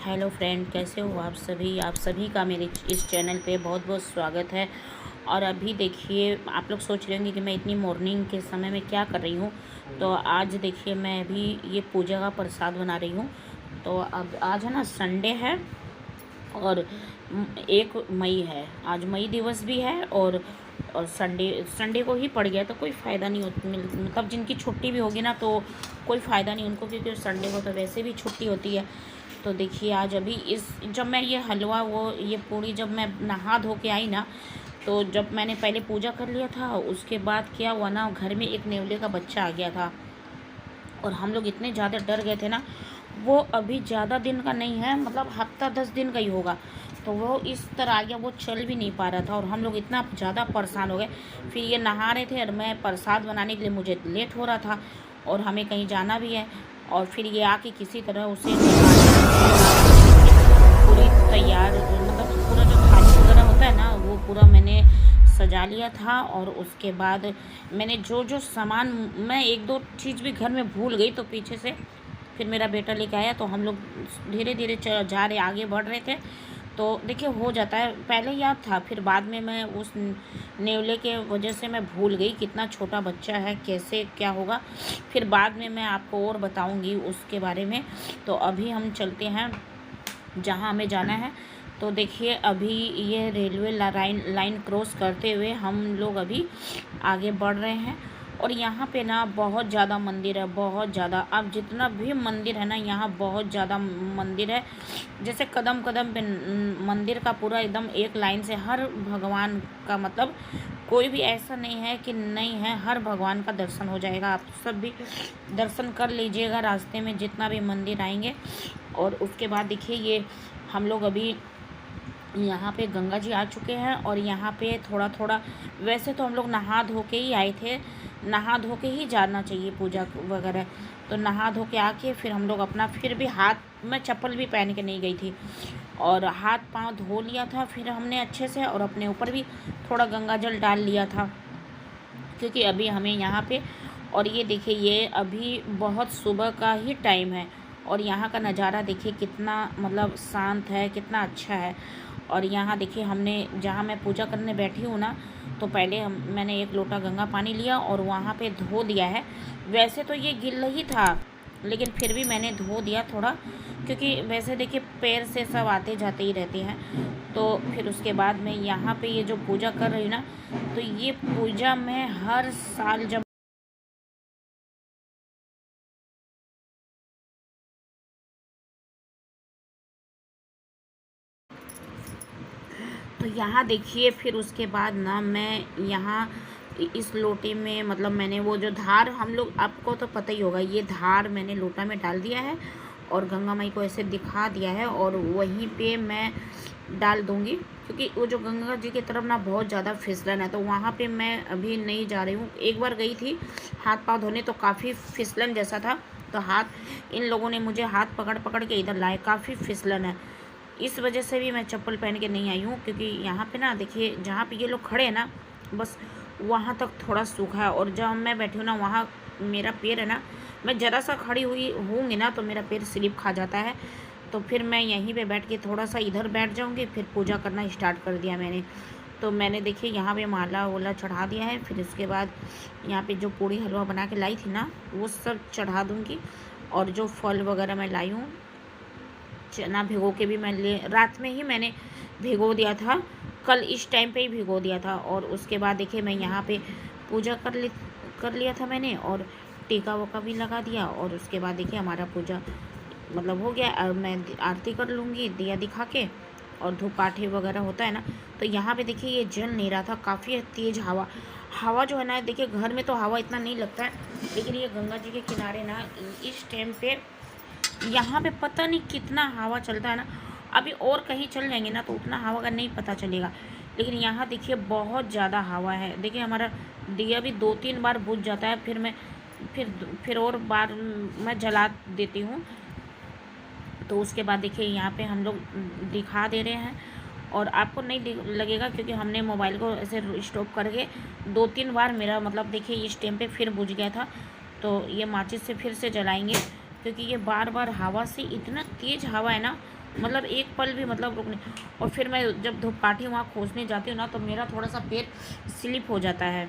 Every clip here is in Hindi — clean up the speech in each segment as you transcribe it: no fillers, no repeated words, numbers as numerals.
हेलो फ्रेंड, कैसे हो आप सभी का मेरे इस चैनल पे बहुत बहुत स्वागत है। और अभी देखिए, आप लोग सोच रहे होंगे कि मैं इतनी मॉर्निंग के समय में क्या कर रही हूँ। तो आज देखिए, मैं अभी ये पूजा का प्रसाद बना रही हूँ। तो अब आज है ना, संडे है और 1 मई है। आज मई दिवस भी है और संडे संडे को ही पड़ गया तो कोई फ़ायदा नहीं होता। मतलब जिनकी छुट्टी भी होगी ना, तो कोई फ़ायदा नहीं उनको, क्योंकि संडे को तो वैसे भी छुट्टी होती है। तो देखिए, आज अभी जब मैं ये हलवा ये पूड़ी जब मैं नहा धो के आई ना, तो जब मैंने पहले पूजा कर लिया था, उसके बाद क्या हुआ ना, घर में एक नेवले का बच्चा आ गया था और हम लोग इतने ज़्यादा डर गए थे ना। वो अभी ज़्यादा दिन का नहीं है, मतलब हफ्ता 10 दिन का ही होगा। तो वो इस तरह आ गया, वो चल भी नहीं पा रहा था और हम लोग इतना ज़्यादा परेशान हो गए। फिर ये नहा रहे थे और मैं प्रसाद बनाने के लिए, मुझे लेट हो रहा था और हमें कहीं जाना भी है। और फिर ये आके किसी तरह उसे पूरी तैयार, मतलब पूरा जो थाली वगैरह होता है ना, वो पूरा मैंने सजा लिया था। और उसके बाद मैंने जो जो सामान, मैं एक दो चीज़ भी घर में भूल गई, तो पीछे से फिर मेरा बेटा लेके आया। तो हम लोग धीरे धीरे जा रहे, आगे बढ़ रहे थे। तो देखिए, हो जाता है, पहले याद था, फिर बाद में मैं उस नेवले के वजह से मैं भूल गई कितना छोटा बच्चा है, कैसे क्या होगा। फिर बाद में मैं आपको और बताऊंगी उसके बारे में। तो अभी हम चलते हैं जहाँ हमें जाना है। तो देखिए, अभी ये रेलवे लाइन क्रॉस करते हुए हम लोग अभी आगे बढ़ रहे हैं। और यहाँ पे ना बहुत ज़्यादा मंदिर है, बहुत ज़्यादा। अब जितना भी मंदिर है ना, यहाँ बहुत ज़्यादा मंदिर है। जैसे कदम कदम पे मंदिर का पूरा एकदम एक लाइन से हर भगवान का, मतलब कोई भी ऐसा नहीं है कि नहीं है, हर भगवान का दर्शन हो जाएगा। आप सब भी दर्शन कर लीजिएगा रास्ते में जितना भी मंदिर आएंगे। और उसके बाद देखिए, ये हम लोग अभी यहाँ पे गंगा जी आ चुके हैं। और यहाँ पे थोड़ा थोड़ा, वैसे तो हम लोग नहा धो के ही आए थे, नहा धो के ही जाना चाहिए पूजा वगैरह। तो नहा धो के आके फिर हम लोग अपना, फिर भी हाथ में चप्पल भी पहन के नहीं गई थी और हाथ पांव धो लिया था फिर हमने अच्छे से, और अपने ऊपर भी थोड़ा गंगा जल डाल लिया था, क्योंकि अभी हमें यहाँ पे। और ये देखिए, ये अभी बहुत सुबह का ही टाइम है और यहाँ का नज़ारा देखिए कितना, मतलब शांत है, कितना अच्छा है। और यहाँ देखिए, हमने जहाँ मैं पूजा करने बैठी हूँ ना, तो पहले मैंने 1 लोटा गंगा पानी लिया और वहाँ पे धो दिया है। वैसे तो ये गिल्ला ही था, लेकिन फिर भी मैंने धो दिया थोड़ा, क्योंकि वैसे देखिए पैर से सब आते जाते ही रहते हैं। तो फिर उसके बाद मैं यहाँ पे ये जो पूजा कर रही हूँ ना, तो ये पूजा मैं हर साल जब, तो यहाँ देखिए, फिर उसके बाद ना मैं यहाँ इस लोटे में, मतलब मैंने वो जो धार, हम लोग, आपको तो पता ही होगा, ये धार मैंने लोटा में डाल दिया है और गंगा माई को ऐसे दिखा दिया है और वहीं पे मैं डाल दूँगी, क्योंकि वो जो गंगा जी की तरफ ना बहुत ज़्यादा फिसलन है, तो वहाँ पे मैं अभी नहीं जा रही हूँ। एक बार गई थी हाथ पाँव धोने, तो काफ़ी फिसलन जैसा था, तो हाथ, इन लोगों ने मुझे हाथ पकड़ पकड़ के इधर लाए, काफ़ी फिसलन है। इस वजह से भी मैं चप्पल पहन के नहीं आई हूँ, क्योंकि यहाँ पे ना देखिए, जहाँ पे ये लोग खड़े हैं ना, बस वहाँ तक थोड़ा सूखा है। और जहाँ मैं बैठी हूँ ना, वहाँ मेरा पैर है ना, मैं ज़रा सा खड़ी हुई होंगी ना, तो मेरा पैर स्लिप खा जाता है। तो फिर मैं यहीं पे बैठ के थोड़ा सा इधर बैठ जाऊँगी, फिर पूजा करना स्टार्ट कर दिया मैंने। तो मैंने देखिए यहाँ पे माला वाला चढ़ा दिया है। फिर उसके बाद यहाँ पे जो पूड़ी हलवा बना के लाई थी ना, वो सब चढ़ा दूँगी। और जो फल वगैरह मैं लाई हूँ, चना भिगो के भी मैं रात में ही मैंने भिगो दिया था, कल इस टाइम पे ही भिगो दिया था। और उसके बाद देखिए, मैं यहाँ पे पूजा कर लिया था मैंने, और टीका वोका भी लगा दिया। और उसके बाद देखिए, हमारा पूजा मतलब हो गया। अब मैं आरती कर लूँगी दिया दिखा के, और धूप काठे वगैरह होता है ना। तो यहाँ पे देखिए, ये जल नहीं रहा था, काफ़ी तेज़ हवा, हवा जो है ना, देखिए घर में तो हवा इतना नहीं लगता है, लेकिन ये गंगा जी के किनारे ना, इस टाइम पे यहाँ पे पता नहीं कितना हवा चलता है ना। अभी और कहीं चल जाएंगे ना, तो उतना हवा का नहीं पता चलेगा, लेकिन यहाँ देखिए बहुत ज़्यादा हवा है। देखिए, हमारा दिया भी 2-3 बार बुझ जाता है, फिर मैं फिर और बार मैं जला देती हूँ। तो उसके बाद देखिए, यहाँ पे हम लोग दिखा दे रहे हैं, और आपको नहीं लगेगा, क्योंकि हमने मोबाइल को ऐसे स्टॉप करके 2-3 बार, मेरा मतलब देखिए इस टाइम पे फिर बुझ गया था। तो ये माचिस से फिर से जलाएंगे, क्योंकि ये बार बार हवा से, इतना तेज़ हवा है ना, मतलब एक पल भी मतलब रुकने। और फिर मैं जब धूपकाठी वहाँ खोजने जाती हूँ ना, तो मेरा थोड़ा सा पैर स्लिप हो जाता है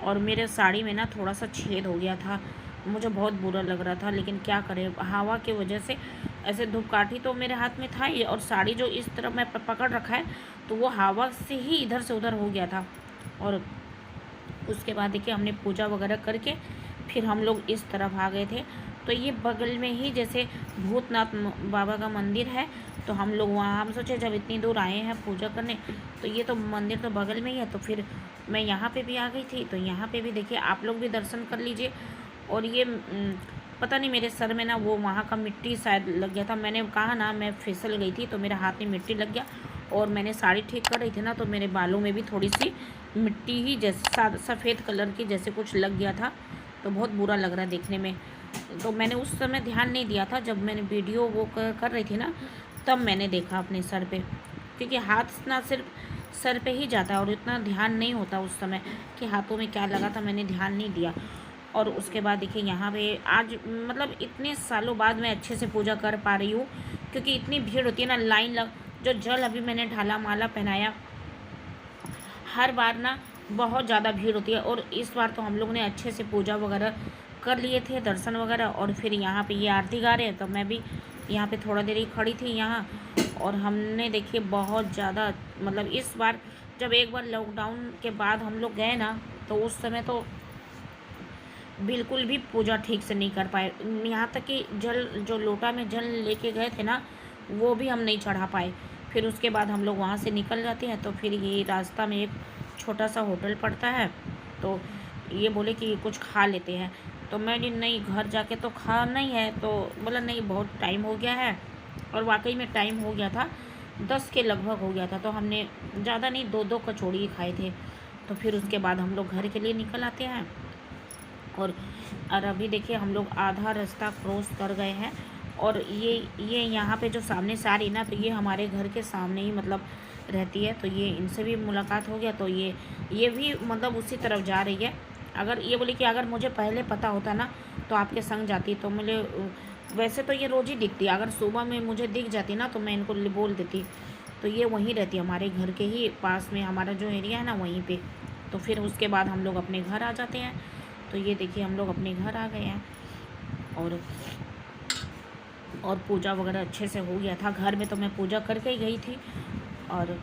और मेरे साड़ी में ना थोड़ा सा छेद हो गया था। मुझे बहुत बुरा लग रहा था, लेकिन क्या करें, हवा की वजह से। ऐसे धूपकाठी तो मेरे हाथ में था ही, और साड़ी जो इस तरफ मैं पकड़ रखा है, तो वो हवा से ही इधर से उधर हो गया था। और उसके बाद देखिए हमने पूजा वगैरह करके फिर हम लोग इस तरफ आ गए थे। तो ये बगल में ही जैसे भूतनाथ बाबा का मंदिर है, तो हम लोग वहाँ, हम सोचे जब इतनी दूर आए हैं पूजा करने, तो ये तो मंदिर तो बगल में ही है, तो फिर मैं यहाँ पे भी आ गई थी। तो यहाँ पे भी देखिए आप लोग भी दर्शन कर लीजिए। और ये पता नहीं मेरे सर में ना वो वहाँ का मिट्टी शायद लग गया था। मैंने कहा ना, मैं फिसल गई थी तो मेरे हाथ में मिट्टी लग गया। और मैंने साड़ी ठीक कर रही थी ना, तो मेरे बालों में भी थोड़ी सी मिट्टी ही जैसे सफ़ेद कलर की जैसे कुछ लग गया था। तो बहुत बुरा लग रहा है देखने में। तो मैंने उस समय ध्यान नहीं दिया था, जब मैंने वीडियो वो कर रही थी ना, तब मैंने देखा अपने सर पे, क्योंकि हाथ ना सिर्फ सर पे ही जाता है और इतना ध्यान नहीं होता उस समय कि हाथों में क्या लगा था, मैंने ध्यान नहीं दिया। और उसके बाद देखिए यहाँ पे आज मतलब इतने सालों बाद मैं अच्छे से पूजा कर पा रही हूँ, क्योंकि इतनी भीड़ होती है ना, लाइन लग। जो जल अभी मैंने ढाला, माला पहनाया, हर बार ना बहुत ज़्यादा भीड़ होती है। और इस बार तो हम लोग ने अच्छे से पूजा वगैरह कर लिए थे, दर्शन वगैरह। और फिर यहाँ पे ये आरती गा रहे हैं, तो मैं भी यहाँ पे थोड़ा देर ही खड़ी थी यहाँ। और हमने देखिए बहुत ज़्यादा मतलब इस बार, जब एक बार लॉकडाउन के बाद हम लोग गए ना, तो उस समय तो बिल्कुल भी पूजा ठीक से नहीं कर पाए। यहाँ तक कि जल, जो लोटा में जल लेके गए थे ना, वो भी हम नहीं चढ़ा पाए। फिर उसके बाद हम लोग वहाँ से निकल जाते हैं, तो फिर ये रास्ता में एक छोटा सा होटल पड़ता है, तो ये बोले कि कुछ खा लेते हैं। तो मैंने नहीं, घर जाके तो खाना ही है। तो बोला नहीं, बहुत टाइम हो गया है। और वाकई में टाइम हो गया था, 10 के लगभग हो गया था। तो हमने ज़्यादा नहीं, 2-2 कचौड़ी ही खाए थे। तो फिर उसके बाद हम लोग घर के लिए निकल आते हैं। और अभी देखिए हम लोग आधा रास्ता क्रॉस कर गए हैं। और ये यहाँ पे जो सामने से आ रही ना, तो ये हमारे घर के सामने ही मतलब रहती है। तो ये इनसे भी मुलाकात हो गया। तो ये भी मतलब उसी तरफ जा रही है। अगर ये बोली कि अगर मुझे पहले पता होता ना, तो आपके संग जाती। तो मुझे वैसे तो ये रोज़ ही दिखती, अगर सुबह में मुझे दिख जाती ना, तो मैं इनको बोल देती। तो ये वहीं रहती है, हमारे घर के ही पास में, हमारा जो एरिया है ना वहीं पे। तो फिर उसके बाद हम लोग अपने घर आ जाते हैं। तो ये देखिए हम लोग अपने घर आ गए हैं। और पूजा वगैरह अच्छे से हो गया था। घर में तो मैं पूजा करके ही गई थी। और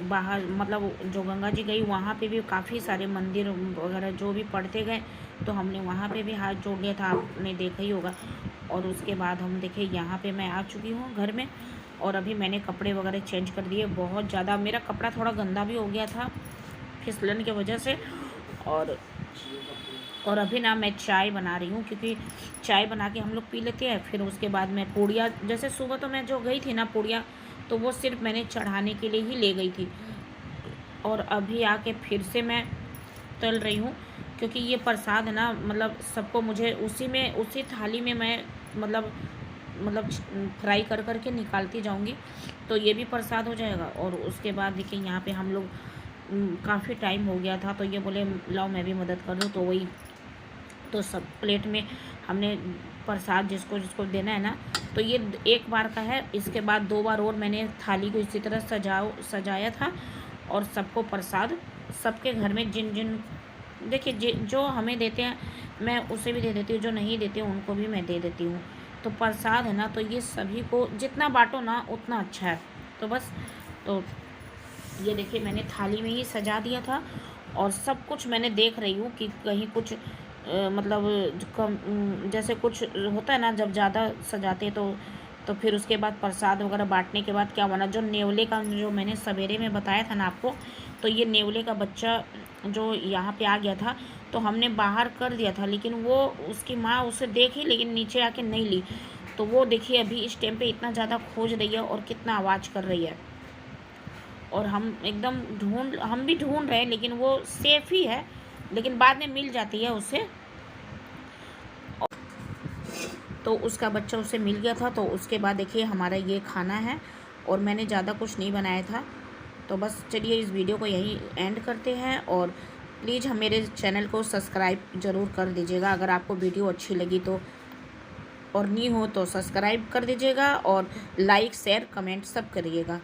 बाहर मतलब जो गंगा जी गई, वहाँ पे भी काफ़ी सारे मंदिर वगैरह जो भी पढ़ते गए, तो हमने वहाँ पे भी हाथ जोड़ लिया था, आपने देखा ही होगा। और उसके बाद हम देखे यहाँ पे मैं आ चुकी हूँ घर में। और अभी मैंने कपड़े वगैरह चेंज कर दिए। बहुत ज़्यादा मेरा कपड़ा थोड़ा गंदा भी हो गया था फिसलन की वजह से। और अभी ना मैं चाय बना रही हूँ, क्योंकि चाय बना के हम लोग पी लेते हैं। फिर उसके बाद मैं पूड़िया, जैसे सुबह तो मैं जो गई थी ना पूड़िया, तो वो सिर्फ मैंने चढ़ाने के लिए ही ले गई थी। और अभी आके फिर से मैं तल रही हूँ, क्योंकि ये प्रसाद है ना, मतलब सबको मुझे उसी थाली में मैं मतलब फ्राई कर करके निकालती जाऊँगी, तो ये भी प्रसाद हो जाएगा। और उसके बाद देखिए यहाँ पे हम लोग काफ़ी टाइम हो गया था, तो ये बोले लाओ मैं भी मदद कर दूँ। तो वही, तो सब प्लेट में हमने प्रसाद जिसको जिसको देना है ना, तो ये एक बार का है। इसके बाद 2 बार और मैंने थाली को इसी तरह सजाया था। और सबको प्रसाद, सबके घर में जिन जिन देखिए जो हमें देते हैं, मैं उसे भी दे देती हूँ, जो नहीं देते उनको भी मैं दे देती हूँ। तो प्रसाद है ना, तो ये सभी को जितना बांटो ना उतना अच्छा है। तो बस, तो ये देखिए मैंने थाली में ही सजा दिया था। और सब कुछ मैंने देख रही हूँ कि कहीं कुछ मतलब कम, जैसे कुछ होता है ना, जब ज़्यादा सजाते हैं तो फिर उसके बाद प्रसाद वगैरह बांटने के बाद क्या बना, जो नेवले का, जो मैंने सवेरे में बताया था ना आपको, तो ये नेवले का बच्चा जो यहाँ पे आ गया था, तो हमने बाहर कर दिया था, लेकिन वो उसकी माँ उसे देखी लेकिन नीचे आके नहीं ली। तो वो देखिए अभी इस टाइम पे इतना ज़्यादा खोज रही है और कितना आवाज़ कर रही है। और हम भी ढूंढ रहे हैं, लेकिन वो सेफ ही है, लेकिन बाद में मिल जाती है उसे। तो उसका बच्चा उसे मिल गया था। तो उसके बाद देखिए हमारा ये खाना है, और मैंने ज़्यादा कुछ नहीं बनाया था। तो बस चलिए इस वीडियो को यहीं एंड करते हैं। और प्लीज़ हम मेरे चैनल को सब्सक्राइब ज़रूर कर दीजिएगा अगर आपको वीडियो अच्छी लगी तो। और न्यू हो तो सब्सक्राइब कर दीजिएगा और लाइक शेयर कमेंट सब करिएगा।